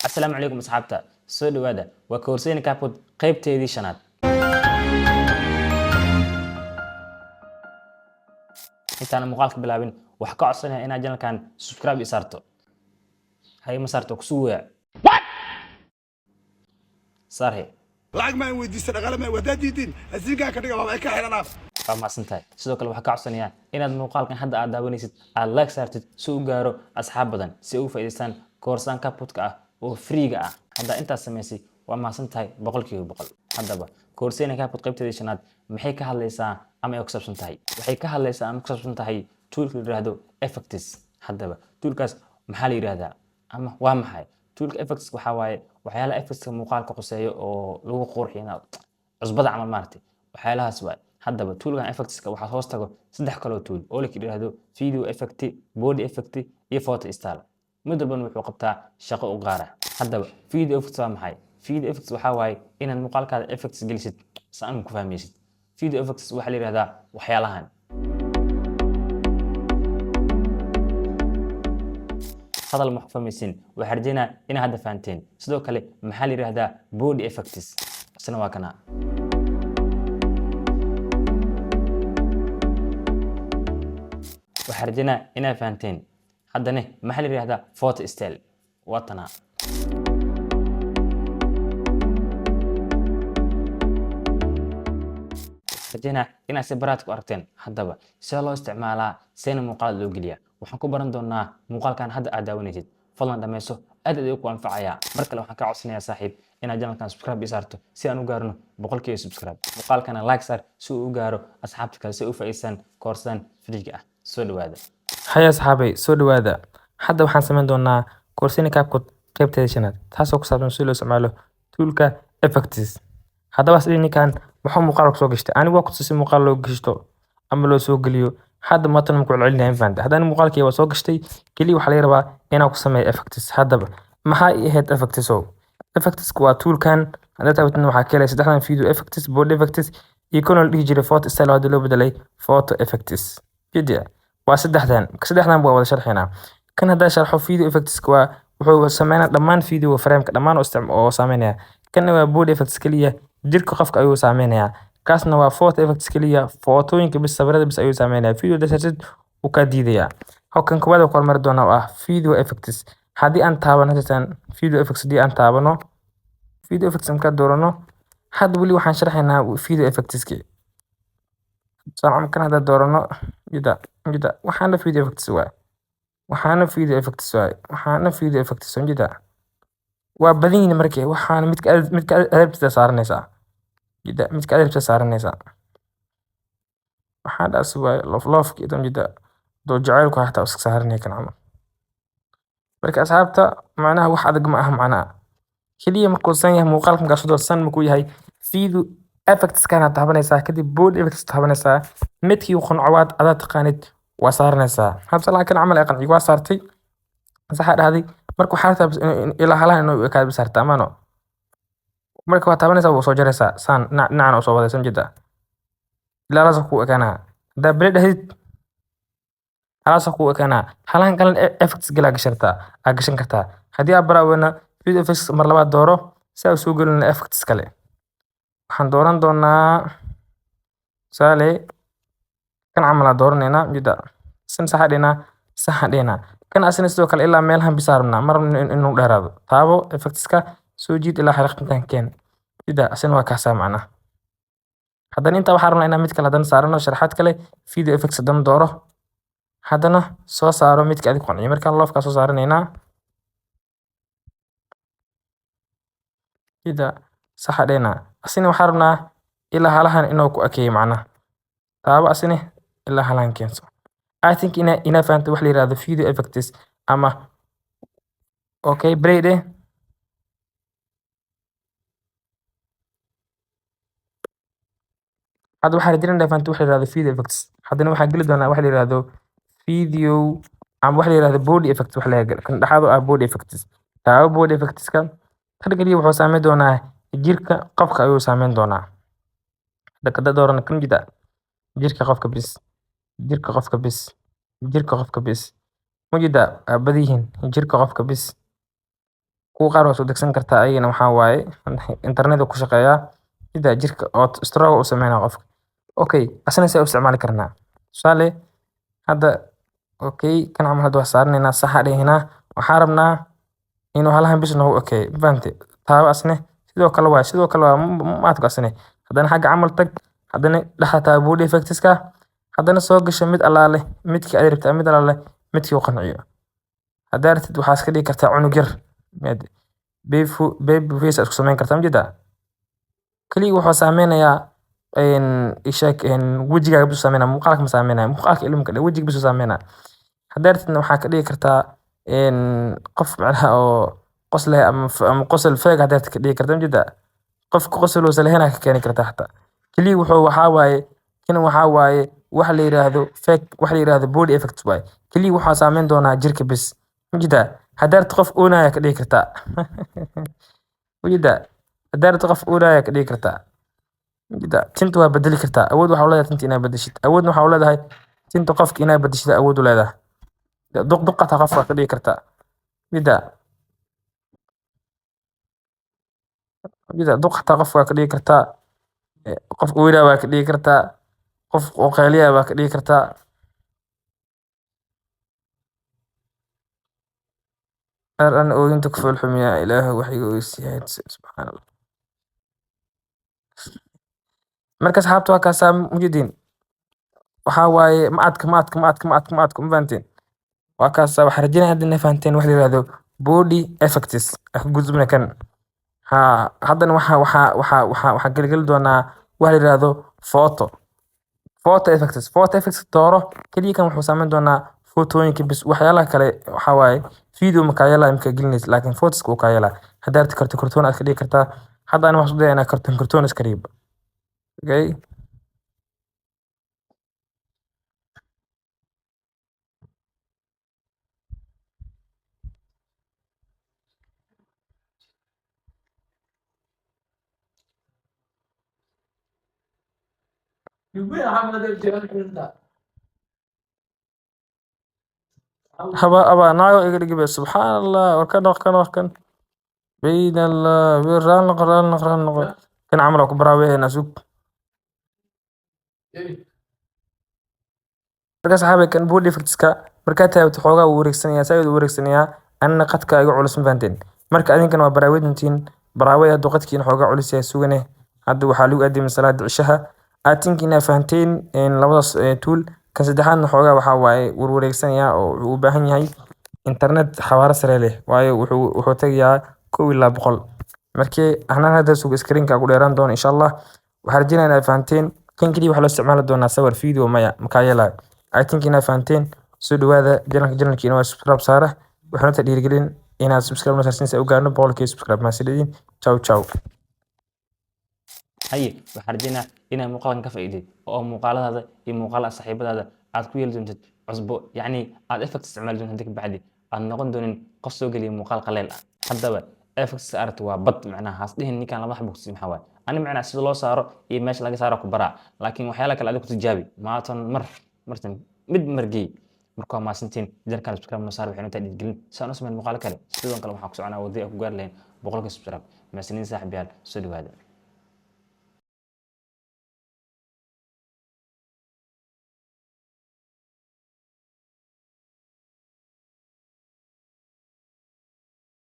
السلام عليكم أصحابتا soo dhawaada waa koorseyni kaapod qaybteedii shanaad intaan muuqaalka bilaabin wax ka codsanaya inaad channelkan subscribe isaarto hay ma saarto ku soo waa sarhe lacag ma weydiisan dhaqaale ma wadaadiidin asiga ka dhiga waa ka xiranaaf waa maasantahay sidoo kale waxa ka codsanaya inaad muuqaalkan hadda aad daawanaysid aad like saartid si uu gaaro asxaab badan si uu faa'iideystaan koorsaan kaapodka ah oo free ah hadda intaas sameysay waa maasantahay 100% haddaba koorseyni kaapod qaybteedii shanaad maxay ka hadlaysaa ama ay ku saabsan tahay waxay ka hadlaysaa ama ku saabsan tahay toolka la yiraahdo effects haddaba toolkaas maxaa la yiraahdaa ama waa maxay toolka effects waxa waaye waxyaalaha effectska muuqaalka quseeyo oo lagu qurxinayo cusbada camal maartay waxyaalahaas waay haddaba toolkan effectska waxa hoos tago saddex kale oo tool oo la yiraahdo video effect body effect iyo photo style mid walba wuxuu qabtaa shaqo u gaar ah haddaba video effects waa maxay video effects waxa waaye inaad muuqaalkaada effects gelisid saan ku fahmaysid video effects waxa la yiraahdaa waxyaalahan hadal ma fahmaysin waxa rajayna inaad hadda fahanteen sidoo kale maxaa la yiraahdaa body effects isna waa kana waxa rajayna inaad fahanteen haddana maxaa la yiraahdaa photo style watana rajayna inaad si baraad ku aragteen haddaba sida loo isticmaalaa seena muuqaal loo geliyaa waxaan ku baran doonaa muuqaalkan hadda aad daawanaysid fadlan dhammayso aad ayuu ku anfacayaa mar kale waxaan ka codsanayaa saaxiib inaad channelkan subscribe isaarto si aan u gaarno 100k subscribe muuqaalkana like saar si uu u gaaro asxaabta kale si ay u faa'iideystaan koorsaan free ah soo dhawaada Hay asxaabay soo dhawaada hadda waxaan samayn doonaa koorseyni kaapod qaybteeda shanaad taasoo ku saabsan sida loo isticmaalo toolka effects haddaba sidinkan wuxuu muuqaal soo gashtay anigu waa ku tusay muuqaal loo gashto ama loo soo geliyo hadda maatan ma ku celcelinayn faanta haddana muuqaalkii waa soo gashtay kaliya waxa laga rabaa inaan ku sameeyo effects haddaba maxay ahayd effects oo effects waa toolkan hadda taabtan waxa kale saddexdan video effects body effects iyo kono la dhihi jiray photo style hadda loo bedelay photo effects jidda waa saddexdan waa wada sharxina kan hadda sharxo video effects waa wuxuu sameeynaa dhammaan video frame-ka dhammaan oo saameynaya kana waa body effects kaliya jirka qofka ayuu saameynaya kaasna waa photo effects kaliya footooyinka bis sawirada bis ayuu saameynaya video dasarsid uu ka diidaya halkan koowaad ku hormari doona oo ah video effects haddii aan taabano video effects haddii aan taabano video effects ka doorano hadda wali waxaan sharxaynaa video effects-ki saan kan hadda doorano jida waxaana video effects jida waa badan yihiin markii waxaana midka adabta saaranaysa jida midka adabta saaranaysa waxaan dhaas waa lofki idan jida doo jacaylku hataa iska saaranay kan camal marka asxaabta macnaha wax adag ma aha macnaha kaliya markuu san yahay muuqaalka markaas doo san markuu yahay video effects kana taabanaysaa kadib body effects taabanaysaa midkii uu qancawaad adaa taqaanid waa saaranaysaa habsa laakiin camal ay qanciga waa saartay saxa dhahday markuu xaalta ilaa halaan inuu ka bisarta amano marka waa taabanaysaa wuu soo jaraysaa saan nacna oo soo wadaysan jida ilaa la ku ekana da blade hadid alaasa ku ekana halaan galan effects gala gashan kartaa hadii aad baraawna video effects mar labaad dooro si ay soo galin effects kale waxaan dooran doonaa sale kan camal dooranayna jida san saxadina kan asina sidoo kale ilaa meelahan bisaarna mar inuu dheeraado taabo effectska soo jiid ilaa xariiqintan keen jida asina waa kaasa macna haddana inta waxaan rabnaa inaan mid kale haddana saarano sharaxaad kale video effects haddana dooro haddana soo saaro midka adig qanciyo markaan loofka soo saaranaynaa jida saxadina asina waxaan rabnaa ilaa halahan inuu ku akeeyo macna taabo asina ilaa halaan keenso I think ina fahanto wax la yiraahdo video effects ama okay brede hadda waxaan rajaynayaa fahanto wax la yiraahdo video effects haddana waxaan geli doonaa wax la yiraahdo video ama wax la yiraahdo body effects wax la kan dhaxado ah body effects taabo body effects kan kaliya wuxuu saameyn doonaa jirka qofka ayuu saameyn doonaa dadka dooran kan jida jirka qofka bis mujida badihin jirka qofka bis kuwa qaar waa soo degsan kartaa ayagana waxaa waaye internet ku shaqeeyaa sida jirka oo stroke u sameynaa qofka. Okay, asna see u isticmaali karnaa. Tusaale hadda okay kan camal hadda waa saaranaynaa saxa dhehinaa waxaa rabnaa inuu halahan bis noogu okay fahamte taabo asne sidoo kale waa maadku asne haddana xagga camal tag haddana dhexda taabo body effectska haddana soo gasho mid allaale midkii aad rabtaa mid allaale midkii uu qanciyo. Haddaa rabtid waxaa iska dhigi kartaa cunug yar baby face isku samayn kartaa majeedaa. Kaliya wuxuu saameynayaa wejigaaga bes saameynaa muuqaalka ma saameynaya muuqaalka ilmka dhe wejiga bes saameynaa. Haddaa rabtidna waxaa ka dhigi kartaa qof macnaha oo qosleh ama qosol feeg haddaa rabtid ka dhigi kartaa majeedaa. Qofka qosol oo salehena ka keeni kartaa xataa. Kaliya wuxuu waxaa waaye waxa la yiraahdo fake waxa la yiraahdo body effect waaye. Kaliya waxaa saameyn doonaa jirka bes majeedaa. Haddaa rabtid qof oonaya ka dhigi kartaa majeedaa. Haddaa rabtid qof oonaya ka dhigi kartaa majeedaa. Tinta waa bedeli kartaa awood waxaa u leedahay tinta inaad bedeshid awoodna waxaa u leedahay tinta qofka inaad bedeshid awood u leedahay. Duq xataa qofka ka dhigi kartaa majeedaa. Duq xataa qofka ka dhigi kartaa qof oonaya waa ka dhigi kartaa qof oo qayliya waa ka dhigi kartaa. أنا أوينت كفول حمية إله وحي ويسياد سبحان الله. مركز حابتوا كاسا موجودين وحاواي معدك مفانتين وكاسا وحرجينا هادنا فانتين وحدي هذا بودي افكتس جزء من كان ها هذا وحا قلقل دونا وحدي هذا فوتو افكتس dooro kaliya kan wuxuu saameyn doonaa footooyinka bis waxyaalaha kale waxa waaye video ma kaayala imka gelinaysa laakiin photos ku kaayala hadda arti karto kartoon aad ka dhigi kartaa hadda ana waxaan isku dayaa kartoon iska riib okay هبا أبا نايو إيجري سبحان الله وكان بين الله ران نقران كان عمله كبراوي نسوق marka saxaabay kan body effectska marka taabto xoogaa uu wareegsanayaa anna qadka igu culus ma fahanteen marka adinkan waa baraaweydintiin baraaway haduu qadkiina xoogaa culus yahay sugane hadda waxaa lagu aadimay salaada cishaha aatinkina fahanteen labadaas tool kan saddexaadna xoogaa waxaa waaye wareegsanayaa oo uu u baahan yahay internet xawaare sare leh waayo wuxuu tagayaa 1,200 markii ahna hadda suuq screen-ka ku dheeraan doona insha Allah waxaan rajaynayaa inaad fahanteen kan kaliya waxa loo isticmaali doonaa sawir video maya makaayala I think inaad fahanteen soo dhawaada channelkiina waa subscribe saara waxaan ta dhiirigelin inaad subscribe na saarsiin u gaarno boqolkiiba subscribe ma sidii ciao haye waxaan rajaynaa inaad muuqaalkan ka faa'iiday oo muuqaaladaada iyo muuqaalada saaxiibadaada aad ku yeeli doontid cusbo yacni aad effect isticmaali doontid inta ka bacdi aad noqon doonin qof soo geliya muuqaal qaleel ah haddaba effects aragti waa bad macnaha haas dhihin ninkan lama xabugsi maxaa waaye ani macnaha sida loo saaro iyo meesha laga saaro ku baraa laakiin waxyaala kale adigu tijaabi maatan martan mid margey marka waa maasantiin jarkan subscribe noo saar waxayna intaa dhiirgelin saan u sameyn muuqaalo kale sidoo kale waxaan ku soconaa wadada ku gaar lahayn boqolkiiba subscribe maasaniin saaxiib yaal soo dhawaada